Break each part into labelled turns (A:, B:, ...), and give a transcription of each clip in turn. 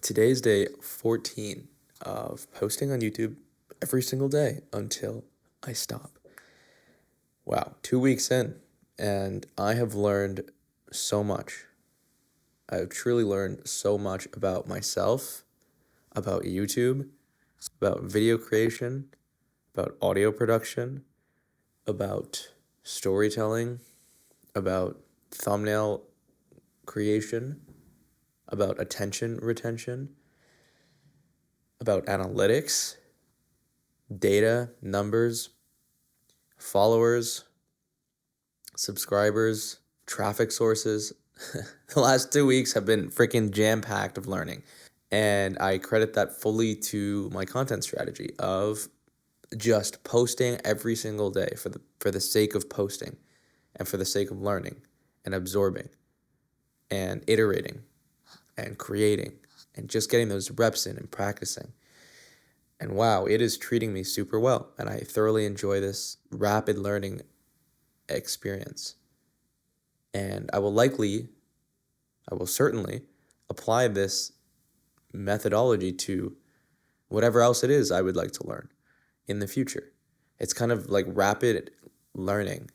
A: Today's day 14 of posting on YouTube every single day until I stop. Wow, 2 weeks in, and I have learned so much. I've truly learned so much about myself, about YouTube, about video creation, about audio production, about storytelling, about thumbnail creation, about attention retention, about analytics, data, numbers, followers, subscribers, traffic sources. The last 2 weeks have been freaking jam-packed of learning. And I credit that fully to my content strategy of just posting every single day for the sake of posting and for the sake of learning and absorbing and iterating and creating and just getting those reps in and practicing. And wow, it is treating me super well. And I thoroughly enjoy this rapid learning experience. And I will certainly apply this methodology to whatever else it is I would like to learn in the future. It's kind of like rapid learning.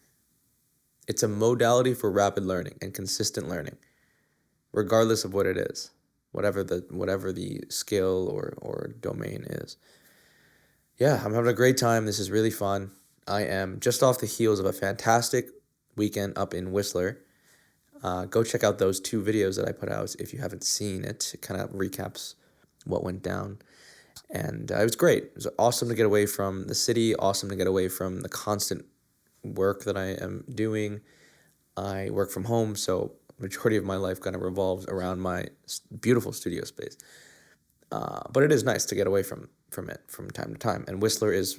A: It's a modality for rapid learning and consistent learning, regardless of what it is, whatever the skill or domain is. Yeah, I'm having a great time. This is really fun. I am just off the heels of a fantastic weekend up in Whistler. Go check out those 2 videos that I put out if you haven't seen it. It kind of recaps what went down. And it was great. It was awesome to get away from the city, awesome to get away from the constant work that I am doing. I work from home, so majority of my life kind of revolves around my beautiful studio space. But it is nice to get away from it from time to time. And Whistler is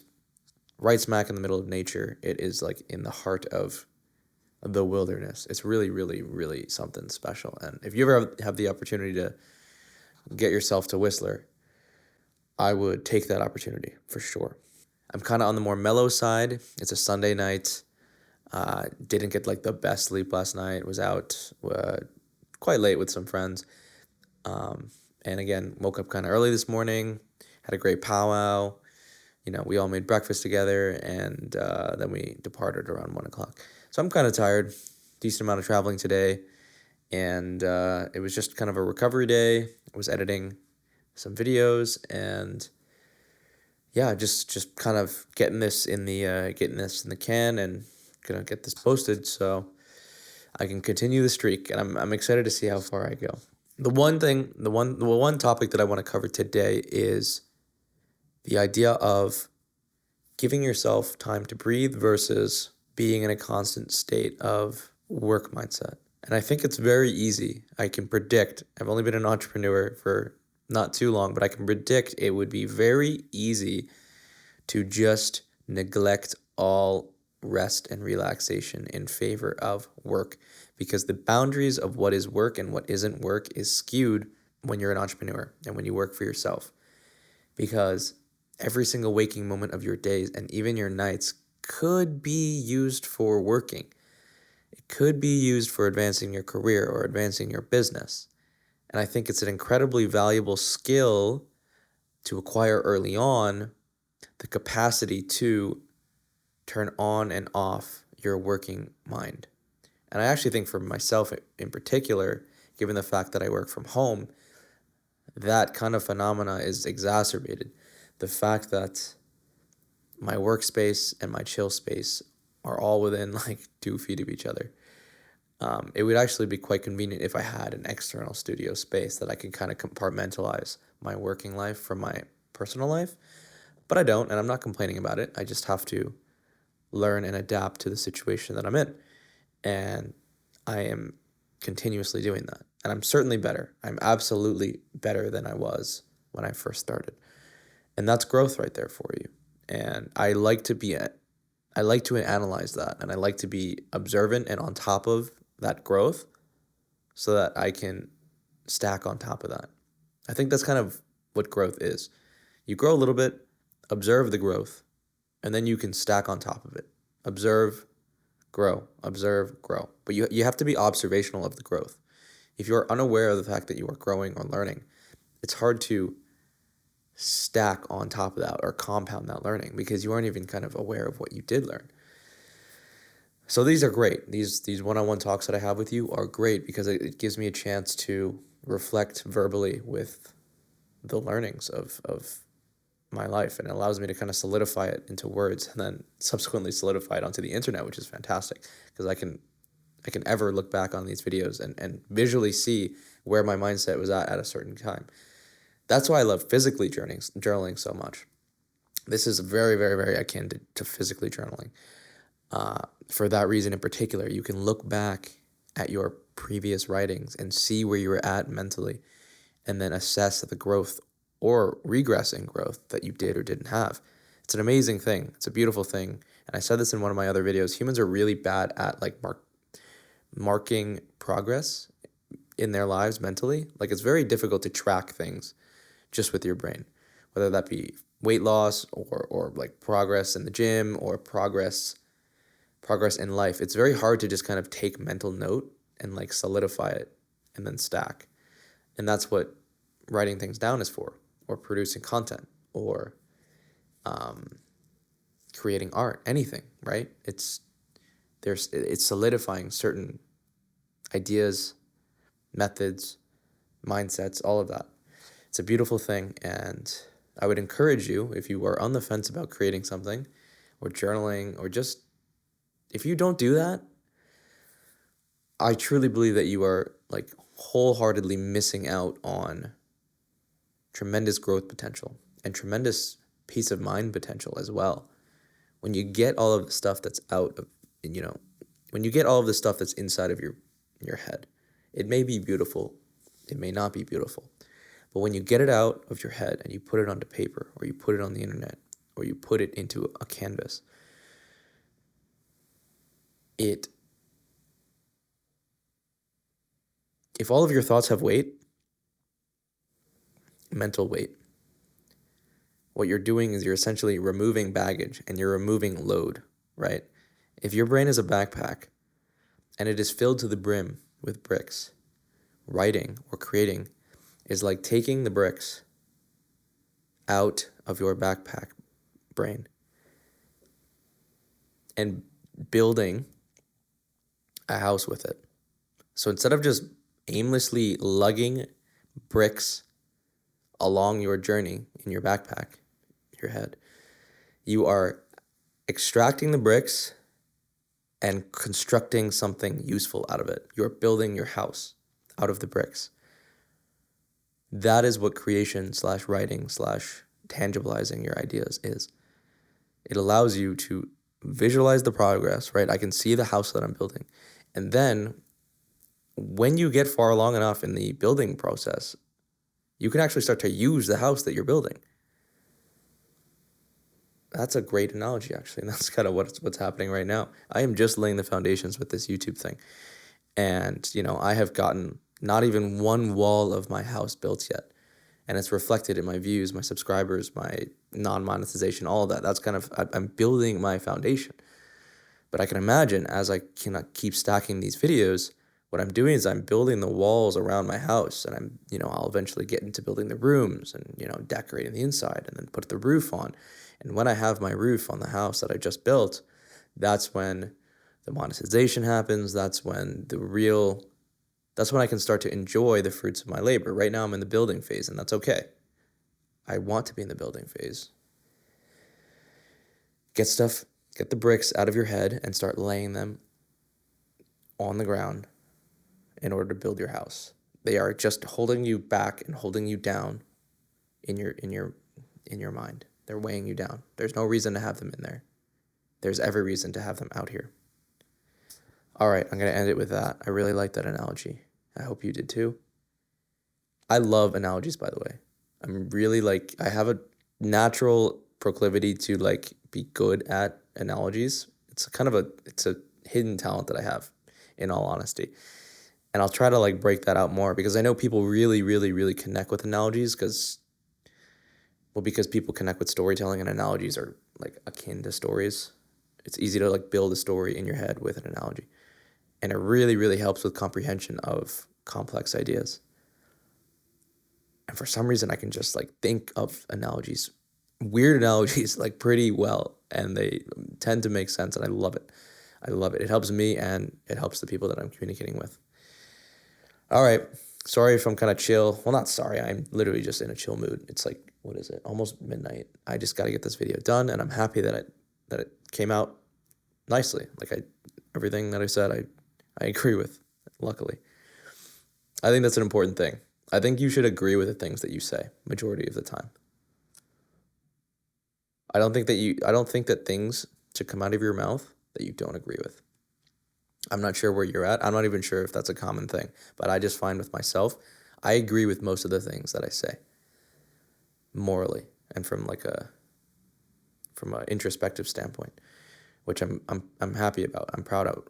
A: right smack in the middle of nature. It is like in the heart of the wilderness. It's really, really, really something special. And if you ever have the opportunity to get yourself to Whistler, I would take that opportunity for sure. I'm kind of on the more mellow side. It's a Sunday night. Didn't get like the best sleep last night. Was out quite late with some friends. And again, woke up kind of early this morning. Had a great powwow. We all made breakfast together, and then we departed around 1 o'clock. So I'm kind of tired. Decent amount of traveling today. And it was just kind of a recovery day. I was editing some videos, and yeah, just kind of getting this in the can, and gonna get this posted so I can continue the streak. And I'm excited to see how far I go. The one topic that I want to cover today is the idea of giving yourself time to breathe versus being in a constant state of work mindset. And I think it's very easy. I can predict. I've only been an entrepreneur for not too long, but I can predict it would be very easy to just neglect all rest and relaxation in favor of work, because the boundaries of what is work and what isn't work is skewed when you're an entrepreneur and when you work for yourself, because every single waking moment of your days and even your nights could be used for working. It could be used for advancing your career or advancing your business. And I think it's an incredibly valuable skill to acquire early on, the capacity to turn on and off your working mind. And I actually think for myself in particular, given the fact that I work from home, that kind of phenomena is exacerbated. The fact that my workspace and my chill space are all within like 2 feet of each other. It would actually be quite convenient if I had an external studio space that I could kind of compartmentalize my working life from my personal life. But I don't, and I'm not complaining about it. I just have to learn and adapt to the situation that I'm in. And I am continuously doing that. And I'm certainly better. I'm absolutely better than I was when I first started. And that's growth right there for you. And I like to analyze that, and I like to be observant and on top of that growth so that I can stack on top of that. I think that's kind of what growth is. You grow a little bit, observe the growth, and then you can stack on top of it. Observe, grow, observe, grow. But you have to be observational of the growth. If you're unaware of the fact that you are growing or learning, it's hard to stack on top of that or compound that learning because you aren't even kind of aware of what you did learn. So these are great. These one-on-one talks that I have with you are great because it gives me a chance to reflect verbally with the learnings of my life, and it allows me to kind of solidify it into words and then subsequently solidify it onto the internet, which is fantastic because I can ever look back on these videos and visually see where my mindset was at a certain time. That's why I love physically journaling so much. This is very, very, very akin to physically journaling. For that reason in particular, you can look back at your previous writings and see where you were at mentally and then assess the growth or regressing growth that you did or didn't have. It's an amazing thing. It's a beautiful thing. And I said this in one of my other videos. Humans are really bad at like marking progress in their lives mentally. Like it's very difficult to track things just with your brain, whether that be weight loss or like progress in the gym or progress in life. It's very hard to just kind of take mental note and like solidify it and then stack. And that's what writing things down is for, or producing content, or creating art, anything, right? It's solidifying certain ideas, methods, mindsets, all of that. It's a beautiful thing, and I would encourage you, if you are on the fence about creating something or journaling, or just if you don't do that, I truly believe that you are like wholeheartedly missing out on tremendous growth potential and tremendous peace of mind potential as well. When you get all of the stuff that's out of, when you get all of the stuff that's inside of your head, it may be beautiful, it may not be beautiful. But when you get it out of your head and you put it onto paper, or you put it on the internet, or you put it into a canvas, if all of your thoughts have weight, mental weight, what you're doing is you're essentially removing baggage and you're removing load, right? If your brain is a backpack and it is filled to the brim with bricks, writing or creating is like taking the bricks out of your backpack brain and building a house with it. So instead of just aimlessly lugging bricks along your journey in your backpack, your head, you are extracting the bricks and constructing something useful out of it. You're building your house out of the bricks. That is what creation / writing / tangibilizing your ideas is. It allows you to visualize the progress, right? I can see the house that I'm building. And then when you get far along enough in the building process, you can actually start to use the house that you're building. That's a great analogy, actually. And that's kind of what's happening right now. I am just laying the foundations with this YouTube thing. And, I have gotten not even one wall of my house built yet. And it's reflected in my views, my subscribers, my non-monetization, all of that. That's kind of, I'm building my foundation. But I can imagine as I can keep stacking these videos, what I'm doing is I'm building the walls around my house, and I'll eventually get into building the rooms and, decorating the inside and then put the roof on. And when I have my roof on the house that I just built, that's when the monetization happens. That's when I can start to enjoy the fruits of my labor. Right now I'm in the building phase, and that's okay. I want to be in the building phase. Get the bricks out of your head and start laying them on the ground in order to build your house. They are just holding you back and holding you down in your mind. They're weighing you down. There's no reason to have them in there. There's every reason to have them out here. All right, I'm going to end it with that. I really like that analogy. I hope you did too. I love analogies, by the way. I'm really I have a natural proclivity to be good at analogies. It's it's a hidden talent that I have, in all honesty. And I'll try to break that out more because I know people really, really, really connect with analogies because people connect with storytelling, and analogies are akin to stories. It's easy to build a story in your head with an analogy. And it really, really helps with comprehension of complex ideas. And for some reason, I can just like think of analogies, weird analogies, like pretty well. And they tend to make sense. And I love it. I love it. It helps me and it helps the people that I'm communicating with. All right. Sorry if I'm kind of chill. Well, not sorry. I'm literally just in a chill mood. It's like, what is it? Almost midnight. I just got to get this video done. And I'm happy that it came out nicely. Everything that I said, I agree with, luckily. I think that's an important thing. I think you should agree with the things that you say majority of the time. I don't think that things should come out of your mouth that you don't agree with. I'm not sure where you're at. I'm not even sure if that's a common thing, but I just find with myself, I agree with most of the things that I say morally and from an introspective standpoint, which I'm happy about. I'm proud of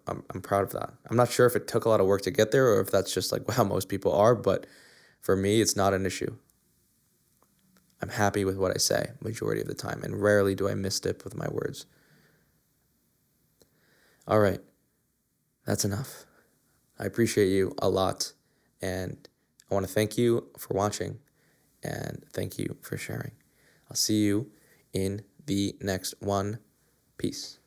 A: that. I'm not sure if it took a lot of work to get there or if that's just like how most people are, but for me, it's not an issue. I'm happy with what I say majority of the time, and rarely do I misstep with my words. All right, that's enough. I appreciate you a lot, and I want to thank you for watching, and thank you for sharing. I'll see you in the next one. Peace.